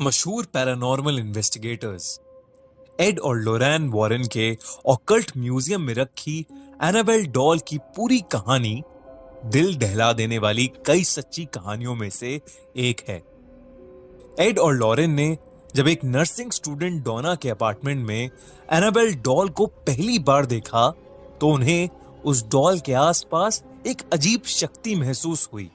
मशहूर paranormal investigators add और Lorraine Warren के ऑकल्ट म्यूजियम में रखी एनाबेल डॉल की पूरी कहानी दिल दहला देने वाली कई सच्ची कहानियों में से एक है। एड और लॉरेन ने जब एक नर्सिंग स्टूडेंट डोना के अपार्टमेंट में एनाबेल डॉल को पहली बार देखा तो उन्हें उस डॉल के आसपास एक अजीब शक्ति महसूस हुई।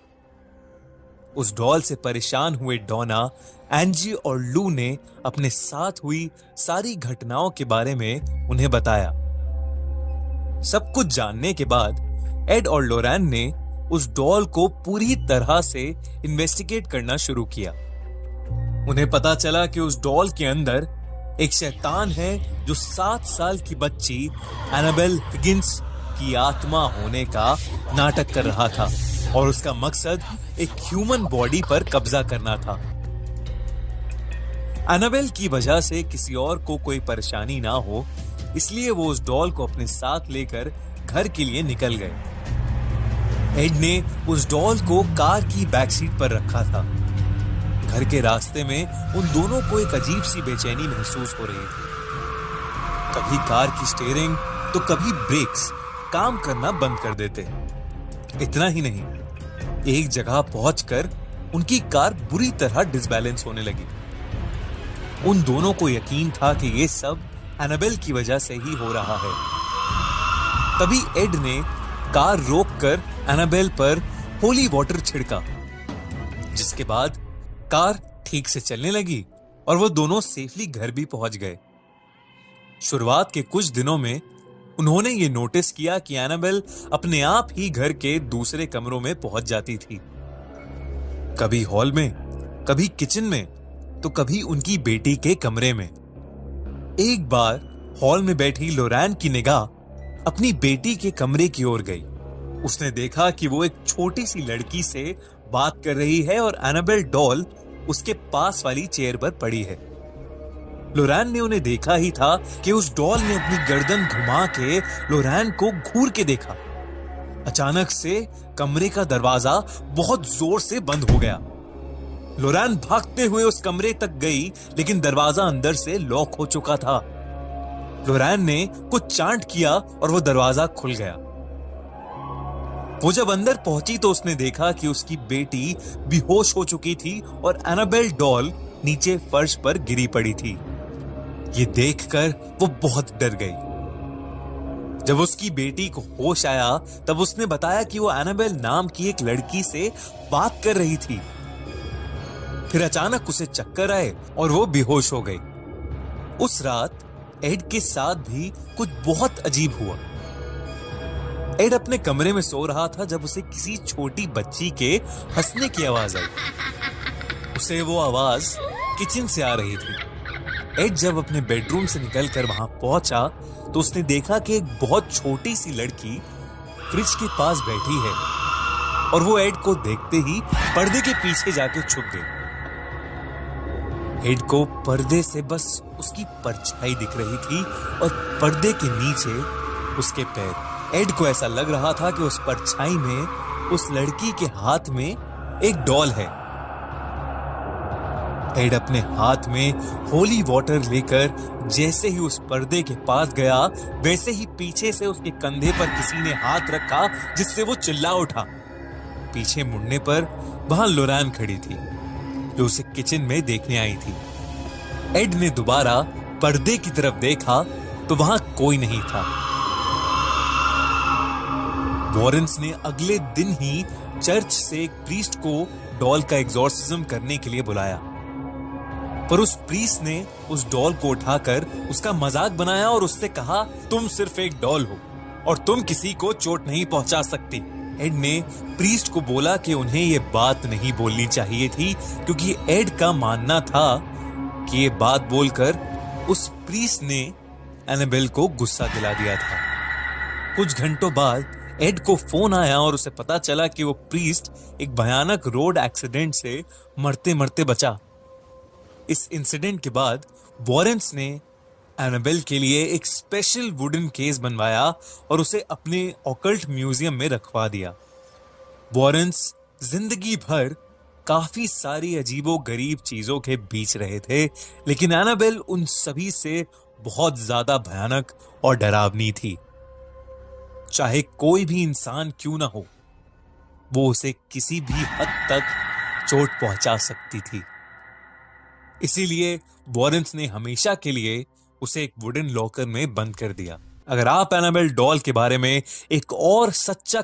उस डॉल से परेशान हुए डोना, एंजी और लू ने अपने साथ हुई सारी घटनाओं के बारे में उन्हें बताया। सब कुछ जानने के बाद एड और लोरेन ने उस डॉल को पूरी तरह से इन्वेस्टिगेट करना शुरू किया। उन्हें पता चला कि उस डॉल के अंदर एक शैतान है जो 7 साल की बच्ची एनाबेल हिगिंस की आत्मा होने का नाटक कर रहा था और उसका मकसद एक ह्यूमन बॉडी पर कब्जा करना था। एनाबेल की वजह से किसी और को कोई परेशानी ना हो, इसलिए वो उस डॉल को अपने साथ लेकर घर के लिए निकल गए। एड ने उस डॉल को कार की बैक सीट पर रखा था। घर के रास्ते में उन दोनों को एक अजीब सी बेचैनी महसूस हो रही थी। कभी कार की स्टीयरिंग तो कभी ब्रेक्स काम करना बंद कर देते। इतना ही नहीं, एक जगह पहुंचकर उनकी कार बुरी तरह डिसबैलेंस होने लगी। उन दोनों को यकीन था कि यह सब एनाबेल की वजह से ही हो रहा है। तभी एड ने कार रोककर एनाबेल पर होली वाटर छिड़का, जिसके बाद कार ठीक से चलने लगी और वो दोनों सेफली घर भी पहुंच गए। शुरुआत के कुछ दिनों में उन्होंने ये नोटिस किया कि एनाबेल अपने आप ही घर के दूसरे कमरों में पहुंच जाती थी, कभी हॉल में, कभी किचन में, तो कभी उनकी बेटी के कमरे में। एक बार हॉल में बैठी लोरेन की निगाह अपनी बेटी के कमरे की ओर गई। उसने देखा कि वो एक छोटी सी लड़की से बात कर रही है और एनाबेल डॉल उसके पास वाली चेयर पर पड़ी है। लोरेन ने उन्हें देखा ही था कि उस डॉल ने अपनी गर्दन घुमा के लोरेन को घूर के देखा। अचानक से कमरे का दरवाजा बहुत जोर से बंद हो गया। लोरेन भागते हुए उस कमरे तक गई, लेकिन दरवाजा अंदर से लॉक हो चुका था। लोरेन ने कुछ चांट किया और वो दरवाजा खुल गया। वो जब अंदर पहुंची तो उसने देखा कि उसकी बेटी बेहोश हो चुकी थी और एनाबेल डॉल नीचे फर्श पर गिरी पड़ी थी। ये देखकर वो बहुत डर गई। जब उसकी बेटी को होश आया तब उसने बताया कि वो एनाबेल नाम की एक लड़की से बात कर रही थी। फिर अचानक उसे चक्कर आए और वो बेहोश हो गई। उस रात एड के साथ भी कुछ बहुत अजीब हुआ। एड अपने कमरे में सो रहा था जब उसे किसी छोटी बच्ची के हंसने की आवाज आई। उसे वो आवाज किचन से आ रही थी। एड जब अपने बेडरूम से निकलकर वहां पहुंचा तो उसने देखा कि एक बहुत छोटी सी लड़की फ्रिज के पास बैठी है और वो एड को देखते ही पर्दे के पीछे जाके छुप गई। एड को पर्दे से बस उसकी परछाई दिख रही थी और पर्दे के नीचे उसके पैर। एड को ऐसा लग रहा था कि उस परछाई में उस लड़की के हाथ में एक डॉल है। एड अपने हाथ में होली वाटर लेकर जैसे ही उस पर्दे के पास गया, वैसे ही पीछे से उसके कंधे पर किसी ने हाथ रखा, जिससे वो चिल्ला उठा। पीछे मुड़ने पर वहां लोरेन खड़ी थी, जो उसे किचन में देखने आई थी। एड ने दोबारा पर्दे की तरफ देखा तो वहां कोई नहीं था। वॉरेन्स ने अगले दिन ही चर्च से एक प्रीस्ट को डॉल का एग्जॉर्सिज्म करने के लिए बुलाया, पर उस प्रीस्ट ने उस डॉल को उठाकर उसका मजाक बनाया और उससे कहा, तुम सिर्फ एक डॉल हो और तुम किसी को चोट नहीं पहुंचा सकती। एड ने प्रीस्ट को बोला कि उन्हें यह बात नहीं बोलनी चाहिए थी, क्योंकि एड का मानना था कि ये बात बोलकर उस प्रीस्ट ने एनाबेल को गुस्सा दिला दिया था। कुछ घंटों बाद एड को फोन आया और उसे पता चला कि वो प्रीस्ट एक भयानक रोड एक्सीडेंट से मरते मरते बचा। इस इंसिडेंट के बाद वॉरेन्स ने एनाबेल के लिए एक स्पेशल वुडन केस बनवाया और उसे अपने ऑकल्ट म्यूजियम में रखवा दिया। वॉरेन्स जिंदगी भर काफी सारी अजीबो गरीब चीजों के बीच रहे थे, लेकिन एनाबेल उन सभी से बहुत ज्यादा भयानक और डरावनी थी। चाहे कोई भी इंसान क्यों ना हो, वो उसे किसी भी हद तक चोट पहुंचा सकती थी। इसीलिए वॉरेंस ने हमेशा के लिए उसे एक वुडन लॉकर में बंद कर दिया। अगर आप एनाबेल डॉल के बारे में एक और सच्चा